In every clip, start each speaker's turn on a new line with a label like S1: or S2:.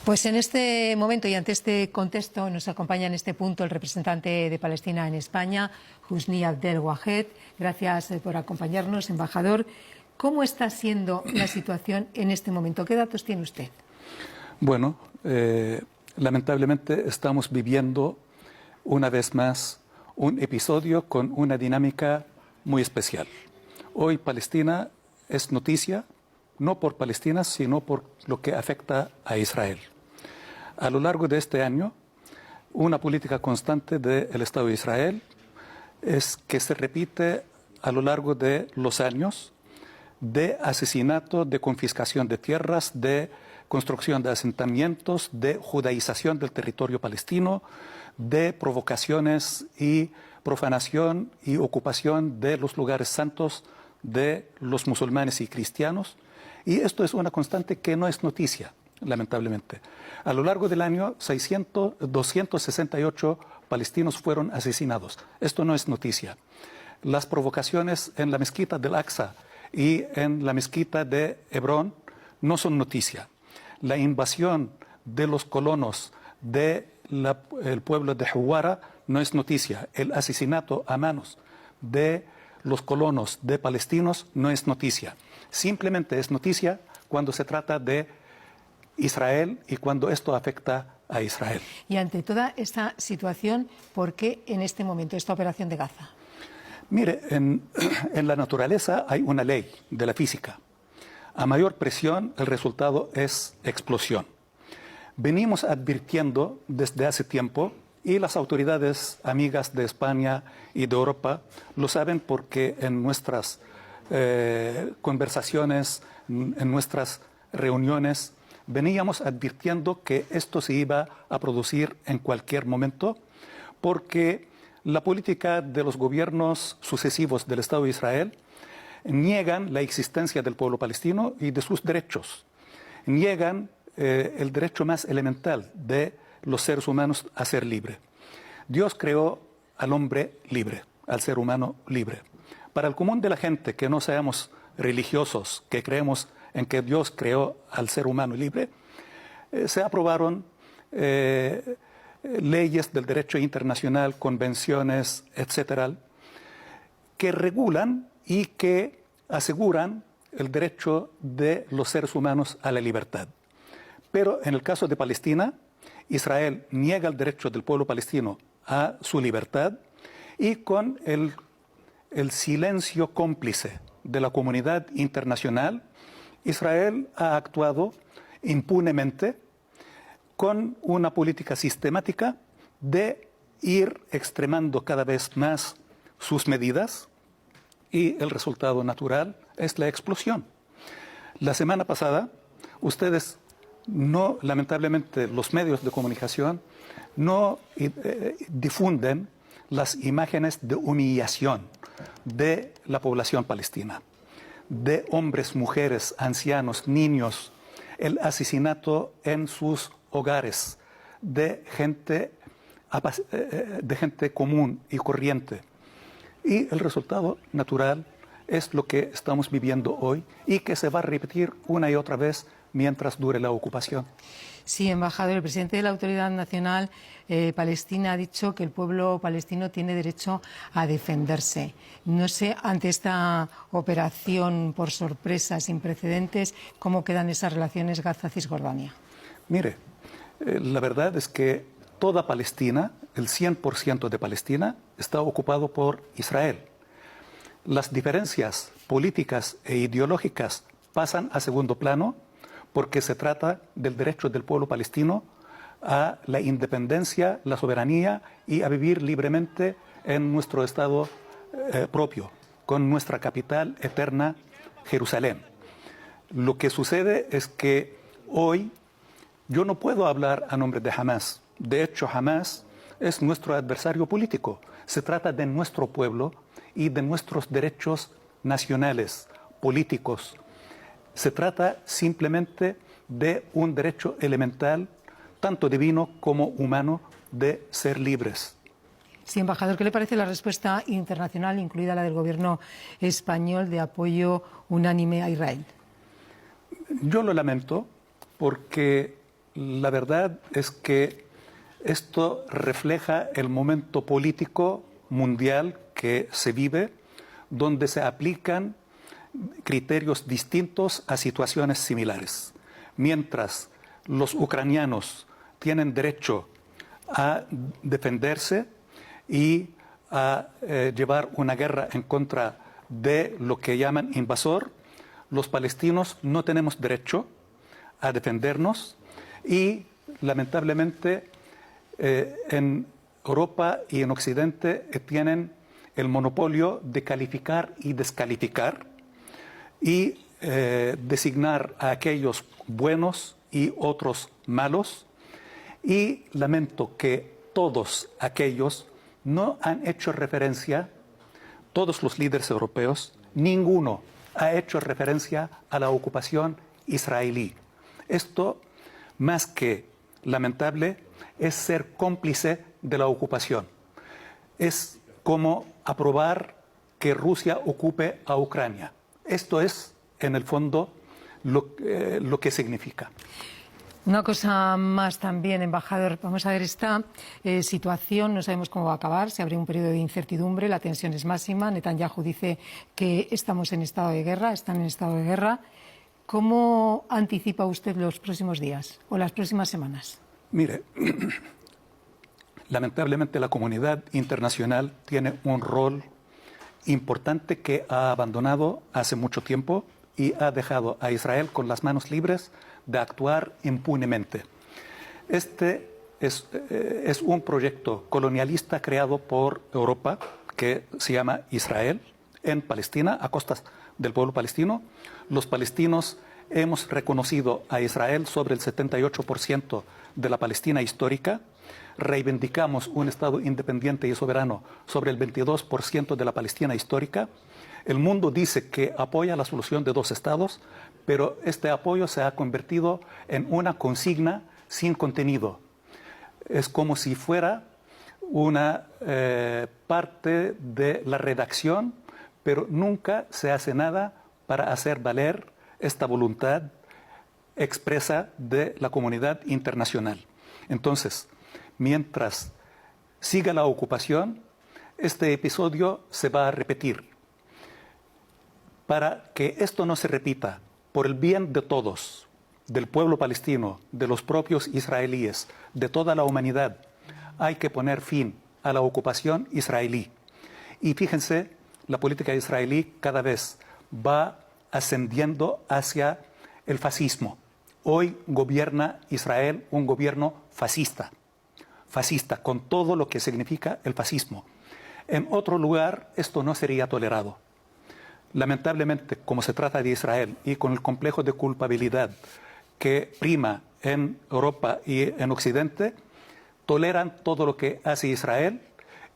S1: Pues en este momento y ante este contexto nos acompaña en este punto el representante de Palestina en España, Husni Abdel Wahed. Gracias por acompañarnos, embajador. ¿Cómo está siendo la situación en este momento? ¿Qué datos tiene usted?
S2: Bueno, lamentablemente estamos viviendo una vez más un episodio con una dinámica muy especial. Hoy Palestina es noticia, no por Palestina, sino por lo que afecta a Israel. A lo largo de este año, una política constante del Estado de Israel es que se repite a lo largo de los años de asesinato, de confiscación de tierras, de construcción de asentamientos, de judaización del territorio palestino, de provocaciones y profanación y ocupación de los lugares santos de los musulmanes y cristianos. Y esto es una constante que no es noticia, lamentablemente. A lo largo del año, 268 palestinos fueron asesinados. Esto no es noticia. Las provocaciones en la mezquita del Aqsa y en la mezquita de Hebrón no son noticia. La invasión de los colonos del pueblo de Huwara no es noticia. El asesinato a manos de los colonos de palestinos no es noticia. Simplemente es noticia cuando se trata de Israel y cuando esto afecta a Israel.
S1: Y ante toda esta situación, ¿por qué en este momento esta operación de Gaza?
S2: Mire, en la naturaleza hay una ley de la física. A mayor presión, el resultado es explosión. Venimos advirtiendo desde hace tiempo, y las autoridades amigas de España y de Europa lo saben porque en nuestras conversaciones, en nuestras reuniones, veníamos advirtiendo que esto se iba a producir en cualquier momento, porque la política de los gobiernos sucesivos del Estado de Israel niegan la existencia del pueblo palestino y de sus derechos. Niegan el derecho más elemental de los seres humanos a ser libre. Dios creó al hombre libre, al ser humano libre. Para el común de la gente, que no seamos religiosos, que creemos en que Dios creó al ser humano libre, se aprobaron leyes del derecho internacional, convenciones, etcétera, que regulan y que aseguran el derecho de los seres humanos a la libertad. Pero en el caso de Palestina, Israel niega el derecho del pueblo palestino a su libertad y con el silencio cómplice de la comunidad internacional, Israel ha actuado impunemente con una política sistemática de ir extremando cada vez más sus medidas y el resultado natural es la explosión. La semana pasada, ustedes no, lamentablemente, los medios de comunicación no difunden las imágenes de humillación de la población palestina, de hombres, mujeres, ancianos, niños, el asesinato en sus hogares de gente común y corriente. Y el resultado natural es lo que estamos viviendo hoy y que se va a repetir una y otra vez mientras dure la ocupación.
S1: Sí, embajador, el presidente de la Autoridad Nacional Palestina ha dicho que el pueblo palestino tiene derecho a defenderse. No sé, ante esta operación por sorpresa, sin precedentes, ¿cómo quedan esas relaciones Gaza-Cisjordania?
S2: Mire, la verdad es que toda Palestina, el 100% de Palestina, está ocupado por Israel. Las diferencias políticas e ideológicas pasan a segundo plano porque se trata del derecho del pueblo palestino a la independencia, la soberanía y a vivir libremente en nuestro Estado propio, con nuestra capital eterna, Jerusalén. Lo que sucede es que hoy yo no puedo hablar a nombre de Hamás. De hecho, Hamás es nuestro adversario político. Se trata de nuestro pueblo y de nuestros derechos nacionales, políticos. Se trata simplemente de un derecho elemental, tanto divino como humano, de ser libres.
S1: Sí, embajador, ¿qué le parece la respuesta internacional, incluida la del gobierno español, de apoyo unánime a Israel?
S2: Yo lo lamento porque la verdad es que esto refleja el momento político mundial que se vive, donde se aplican criterios distintos a situaciones similares. Mientras los ucranianos tienen derecho a defenderse y a llevar una guerra en contra de lo que llaman invasor, los palestinos no tenemos derecho a defendernos y lamentablemente en Europa y en Occidente tienen el monopolio de calificar y descalificar y designar a aquellos buenos y otros malos, y lamento que todos aquellos no han hecho referencia, todos los líderes europeos, ninguno ha hecho referencia a la ocupación israelí. Esto, más que lamentable, es ser cómplice de la ocupación. Es como aprobar que Rusia ocupe a Ucrania. Esto es, en el fondo, lo que significa.
S1: Una cosa más también, embajador. Vamos a ver esta situación. No sabemos cómo va a acabar. Se abre un periodo de incertidumbre. La tensión es máxima. Netanyahu dice que estamos en estado de guerra. Están en estado de guerra. ¿Cómo anticipa usted los próximos días o las próximas semanas?
S2: Mire, lamentablemente la comunidad internacional tiene un rol importante que ha abandonado hace mucho tiempo y ha dejado a Israel con las manos libres de actuar impunemente. Este es un proyecto colonialista creado por Europa que se llama Israel en Palestina, a costas del pueblo palestino. Los palestinos hemos reconocido a Israel sobre el 78% de la Palestina histórica. Reivindicamos un Estado independiente y soberano sobre el 22% de la Palestina histórica. El mundo dice que apoya la solución de dos estados, pero este apoyo se ha convertido en una consigna sin contenido. Es como si fuera una parte de la redacción, pero nunca se hace nada para hacer valer esta voluntad expresa de la comunidad internacional. Entonces, mientras siga la ocupación, este episodio se va a repetir. Para que esto no se repita, por el bien de todos, del pueblo palestino, de los propios israelíes, de toda la humanidad, hay que poner fin a la ocupación israelí. Y fíjense, la política israelí cada vez va ascendiendo hacia el fascismo. Hoy gobierna Israel un gobierno fascista, con todo lo que significa el fascismo. En otro lugar esto no sería tolerado. Lamentablemente, como se trata de Israel y con el complejo de culpabilidad que prima en Europa y en Occidente, toleran todo lo que hace Israel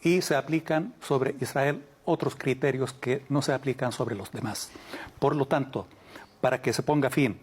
S2: y se aplican sobre Israel otros criterios que no se aplican sobre los demás. Por lo tanto, para que se ponga fin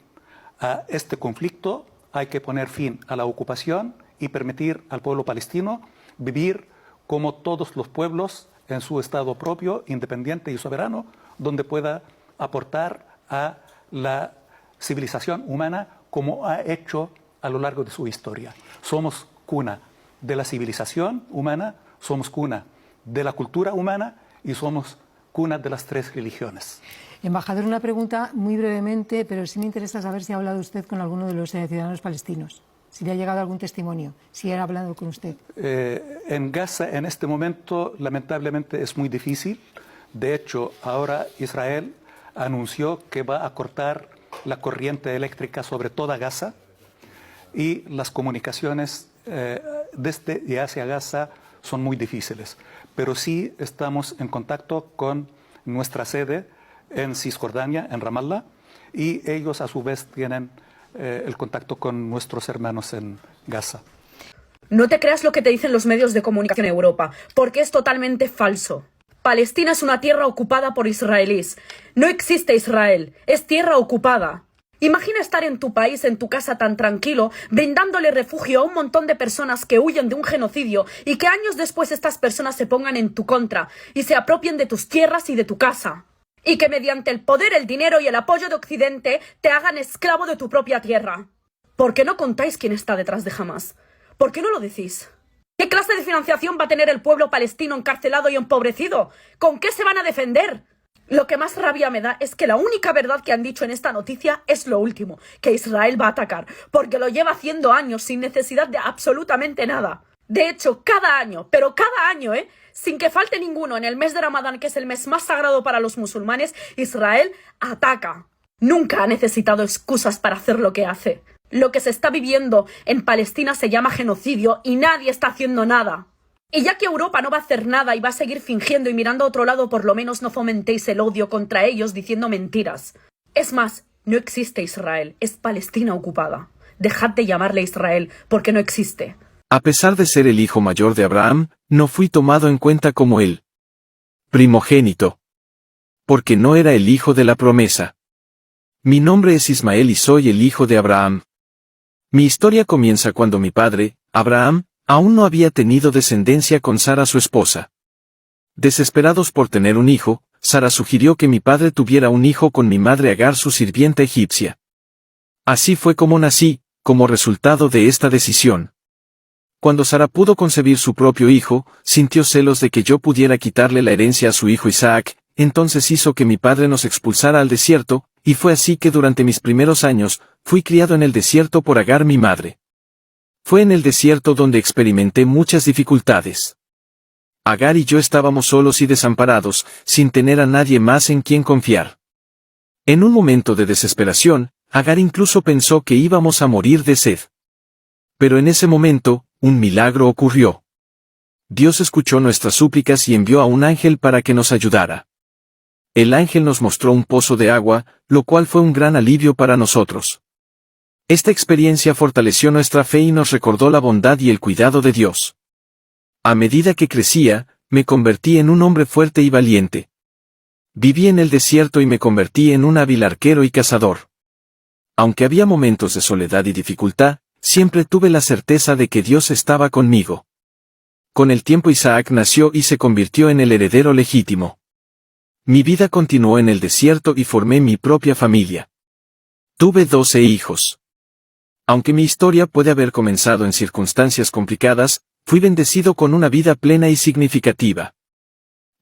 S2: a este conflicto, hay que poner fin a la ocupación y permitir al pueblo palestino vivir como todos los pueblos en su estado propio, independiente y soberano, donde pueda aportar a la civilización humana como ha hecho a lo largo de su historia. Somos cuna de la civilización humana, somos cuna de la cultura humana y somos cuna de las tres religiones.
S1: Embajador, una pregunta muy brevemente, pero sí me interesa saber si ha hablado usted con alguno de los ciudadanos palestinos, si le ha llegado algún testimonio, si ha hablado con usted.
S2: En Gaza, en este momento, lamentablemente es muy difícil. De hecho, ahora Israel anunció que va a cortar la corriente eléctrica sobre toda Gaza y las comunicaciones desde y hacia Gaza son muy difíciles. Pero sí estamos en contacto con nuestra sede en Cisjordania, en Ramallah, y ellos a su vez tienen el contacto con nuestros hermanos en Gaza.
S3: No te creas lo que te dicen los medios de comunicación en Europa, porque es totalmente falso. Palestina es una tierra ocupada por israelíes. No existe Israel, es tierra ocupada. Imagina estar en tu país, en tu casa tan tranquilo, brindándole refugio a un montón de personas que huyen de un genocidio y que años después estas personas se pongan en tu contra y se apropien de tus tierras y de tu casa. Y que mediante el poder, el dinero y el apoyo de Occidente te hagan esclavo de tu propia tierra. ¿Por qué no contáis quién está detrás de Hamás? ¿Por qué no lo decís? ¿Qué clase de financiación va a tener el pueblo palestino encarcelado y empobrecido? ¿Con qué se van a defender? Lo que más rabia me da es que la única verdad que han dicho en esta noticia es lo último, que Israel va a atacar, porque lo lleva haciendo años sin necesidad de absolutamente nada. De hecho, cada año, pero cada año, sin que falte ninguno, en el mes de Ramadán, que es el mes más sagrado para los musulmanes, Israel ataca. Nunca ha necesitado excusas para hacer lo que hace. Lo que se está viviendo en Palestina se llama genocidio y nadie está haciendo nada. Y ya que Europa no va a hacer nada y va a seguir fingiendo y mirando a otro lado, por lo menos no fomentéis el odio contra ellos diciendo mentiras. Es más, no existe Israel, es Palestina ocupada. Dejad de llamarle Israel porque no existe.
S4: A pesar de ser el hijo mayor de Abraham, no fui tomado en cuenta como el primogénito, porque no era el hijo de la promesa. Mi nombre es Ismael y soy el hijo de Abraham. Mi historia comienza cuando mi padre, Abraham, aún no había tenido descendencia con Sara su esposa. Desesperados por tener un hijo, Sara sugirió que mi padre tuviera un hijo con mi madre Agar, su sirvienta egipcia. Así fue como nací, como resultado de esta decisión. Cuando Sara pudo concebir su propio hijo, sintió celos de que yo pudiera quitarle la herencia a su hijo Isaac, entonces hizo que mi padre nos expulsara al desierto, y fue así que durante mis primeros años, fui criado en el desierto por Agar mi madre. Fue en el desierto donde experimenté muchas dificultades. Agar y yo estábamos solos y desamparados, sin tener a nadie más en quien confiar. En un momento de desesperación, Agar incluso pensó que íbamos a morir de sed. Pero en ese momento, un milagro ocurrió. Dios escuchó nuestras súplicas y envió a un ángel para que nos ayudara. El ángel nos mostró un pozo de agua, lo cual fue un gran alivio para nosotros. Esta experiencia fortaleció nuestra fe y nos recordó la bondad y el cuidado de Dios. A medida que crecía, me convertí en un hombre fuerte y valiente. Viví en el desierto y me convertí en un hábil arquero y cazador. Aunque había momentos de soledad y dificultad, siempre tuve la certeza de que Dios estaba conmigo. Con el tiempo Isaac nació y se convirtió en el heredero legítimo. Mi vida continuó en el desierto y formé mi propia familia. Tuve 12 hijos. Aunque mi historia puede haber comenzado en circunstancias complicadas, fui bendecido con una vida plena y significativa.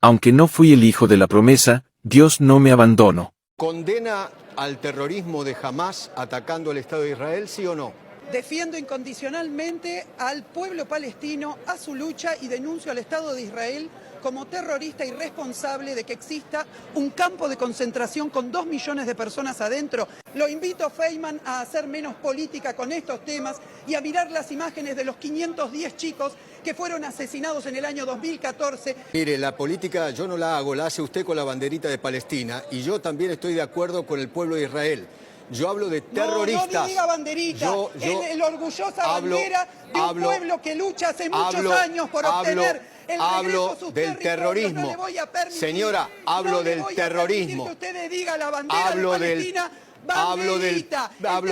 S4: Aunque no fui el hijo de la promesa, Dios no me abandonó.
S5: ¿Condena al terrorismo de Hamás atacando el Estado de Israel, sí o no?
S6: Defiendo incondicionalmente al pueblo palestino, a su lucha, y denuncio al Estado de Israel como terrorista y responsable de que exista un campo de concentración con 2 millones de personas adentro. Lo invito, Feynman, a hacer menos política con estos temas y a mirar las imágenes de los 510 chicos que fueron asesinados en el año 2014.
S5: Mire, la política yo no la hago, la hace usted con la banderita de Palestina, y yo también estoy de acuerdo con el pueblo de Israel. Yo hablo de terroristas.
S6: No diga banderita, el orgullosa bandera de un pueblo que lucha hace muchos años por obtener el regreso a sus
S5: del terrorismo.
S6: No le voy a permitir,
S5: señora, hablo del terrorismo.
S6: Que usted diga la bandera de Palestina.
S5: Hablo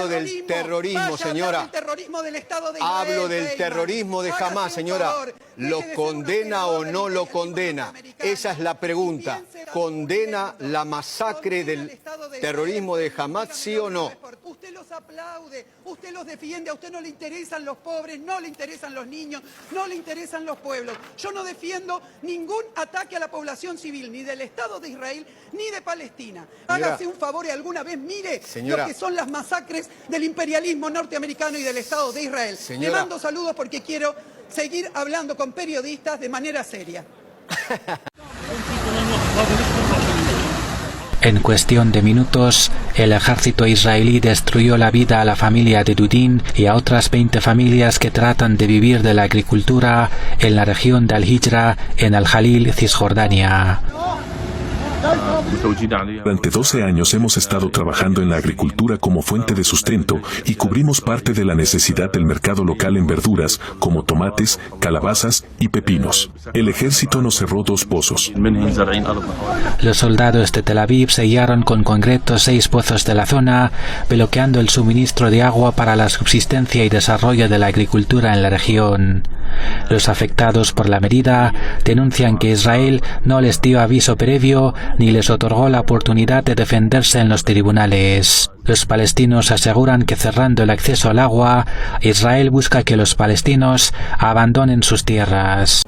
S5: del terrorismo, señora.
S6: El terrorismo del Estado de Israel,
S5: hablo del terrorismo de Hamás, señora. ¿Lo condena o no lo condena? Esa es la pregunta. ¿Condena la masacre del terrorismo de Hamás, sí o no?
S6: Usted los aplaude, usted los defiende, a usted no le interesan los pobres, no le interesan los niños, no le interesan los pueblos. Yo no defiendo ningún ataque a la población civil, ni del Estado de Israel, ni de Palestina. Hágase un favor y alguna vez mire lo que son las masacres del imperialismo norteamericano y del Estado de Israel. Le mando saludos porque quiero seguir hablando con periodistas de manera seria.
S7: En cuestión de minutos, el ejército israelí destruyó la vida a la familia de Dudin y a otras 20 familias que tratan de vivir de la agricultura en la región de Al-Hijra, en Al-Jalil, Cisjordania.
S8: Durante 12 años hemos estado trabajando en la agricultura como fuente de sustento y cubrimos parte de la necesidad del mercado local en verduras, como tomates, calabazas y pepinos. El ejército nos cerró 2 pozos.
S7: Los soldados de Tel Aviv sellaron con concreto 6 pozos de la zona, bloqueando el suministro de agua para la subsistencia y desarrollo de la agricultura en la región. Los afectados por la medida denuncian que Israel no les dio aviso previo ni les otorgó la oportunidad de defenderse en los tribunales. Los palestinos aseguran que cerrando el acceso al agua, Israel busca que los palestinos abandonen sus tierras.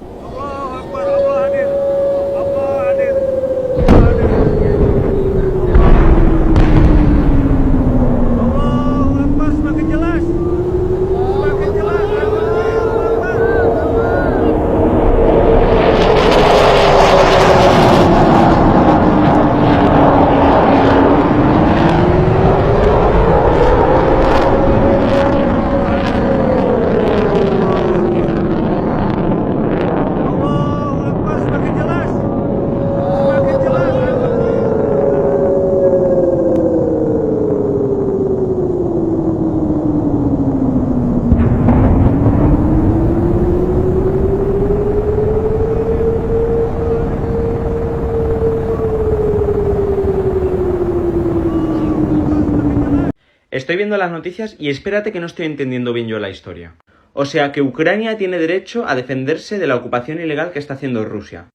S9: Estoy viendo las noticias y espérate que no estoy entendiendo bien yo la historia. O sea que Ucrania tiene derecho a defenderse de la ocupación ilegal que está haciendo Rusia.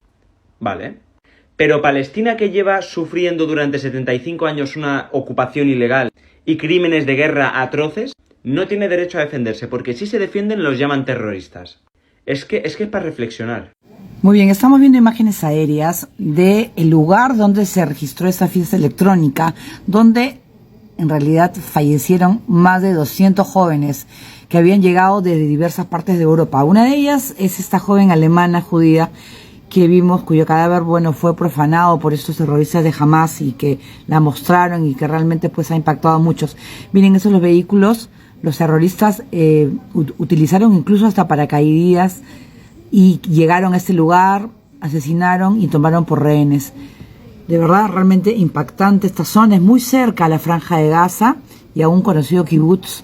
S9: Vale. Pero Palestina, que lleva sufriendo durante 75 años una ocupación ilegal y crímenes de guerra atroces, no tiene derecho a defenderse, porque si se defienden los llaman terroristas. Es que es para reflexionar.
S10: Muy bien, estamos viendo imágenes aéreas del lugar donde se registró esta fiesta electrónica, donde en realidad fallecieron más de 200 jóvenes que habían llegado desde diversas partes de Europa. Una de ellas es esta joven alemana judía que vimos, cuyo cadáver, fue profanado por estos terroristas de Hamas y que la mostraron y que realmente pues ha impactado a muchos. Miren, esos los vehículos, los terroristas utilizaron incluso hasta paracaidistas y llegaron a este lugar, asesinaron y tomaron por rehenes. De verdad, realmente impactante. Esta zona es muy cerca a la Franja de Gaza y a un conocido kibutz.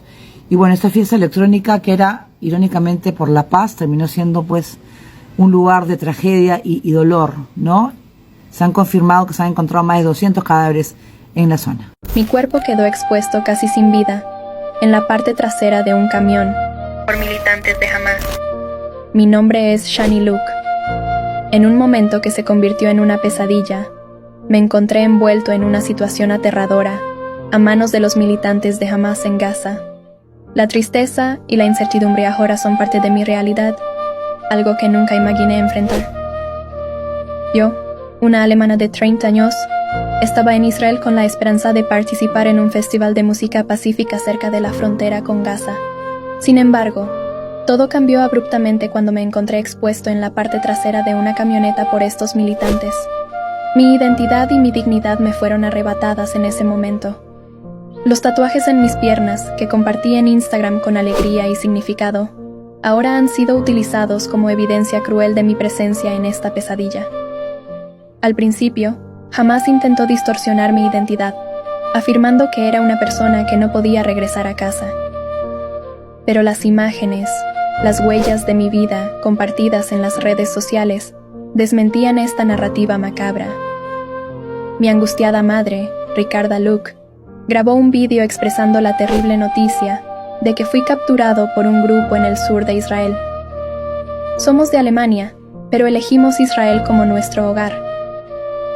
S10: Y bueno, esta fiesta electrónica, que era irónicamente por la paz, terminó siendo pues un lugar de tragedia y dolor, ¿no? Se han confirmado que se han encontrado más de 200 cadáveres en la zona.
S11: Mi cuerpo quedó expuesto casi sin vida en la parte trasera de un camión por militantes de Hamas. Mi nombre es Shani Luke. En un momento que se convirtió en una pesadilla, me encontré envuelto en una situación aterradora a manos de los militantes de Hamas en Gaza. La tristeza y la incertidumbre ahora son parte de mi realidad, algo que nunca imaginé enfrentar. Yo, una alemana de 30 años, estaba en Israel con la esperanza de participar en un festival de música pacífica cerca de la frontera con Gaza. Sin embargo, todo cambió abruptamente cuando me encontré expuesto en la parte trasera de una camioneta por estos militantes. Mi identidad y mi dignidad me fueron arrebatadas en ese momento. Los tatuajes en mis piernas, que compartí en Instagram con alegría y significado, ahora han sido utilizados como evidencia cruel de mi presencia en esta pesadilla. Al principio, Hamas intentó distorsionar mi identidad, afirmando que era una persona que no podía regresar a casa. Pero las imágenes, las huellas de mi vida compartidas en las redes sociales, desmentían esta narrativa macabra. Mi angustiada madre, Ricarda Luke, grabó un vídeo expresando la terrible noticia de que fui capturado por un grupo en el sur de Israel. Somos de Alemania, pero elegimos Israel como nuestro hogar.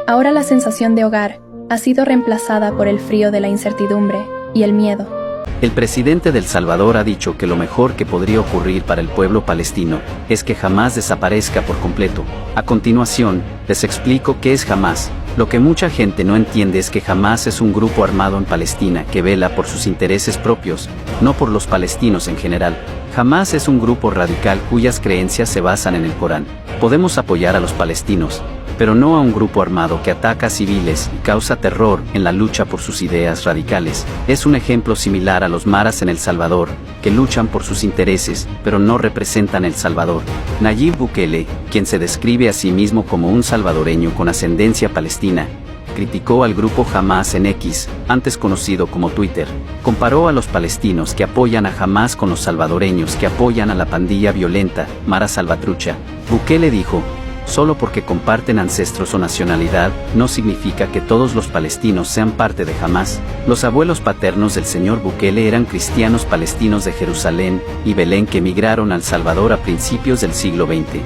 S11: Ahora la sensación de hogar ha sido reemplazada por el frío de la incertidumbre y el miedo.
S12: El presidente de El Salvador ha dicho que lo mejor que podría ocurrir para el pueblo palestino es que Hamas desaparezca por completo. A continuación, les explico qué es Hamas. Lo que mucha gente no entiende es que Hamas es un grupo armado en Palestina que vela por sus intereses propios, no por los palestinos en general. Hamas es un grupo radical cuyas creencias se basan en el Corán. Podemos apoyar a los palestinos, pero no a un grupo armado que ataca a civiles y causa terror en la lucha por sus ideas radicales. Es un ejemplo similar a los maras en El Salvador, que luchan por sus intereses, pero no representan El Salvador. Nayib Bukele, quien se describe a sí mismo como un salvadoreño con ascendencia palestina, criticó al grupo Hamas en X, antes conocido como Twitter. Comparó a los palestinos que apoyan a Hamas con los salvadoreños que apoyan a la pandilla violenta, Mara Salvatrucha. Bukele dijo: solo porque comparten ancestros o nacionalidad, no significa que todos los palestinos sean parte de Hamas. Los abuelos paternos del señor Bukele eran cristianos palestinos de Jerusalén y Belén que emigraron a El Salvador a principios del siglo XX.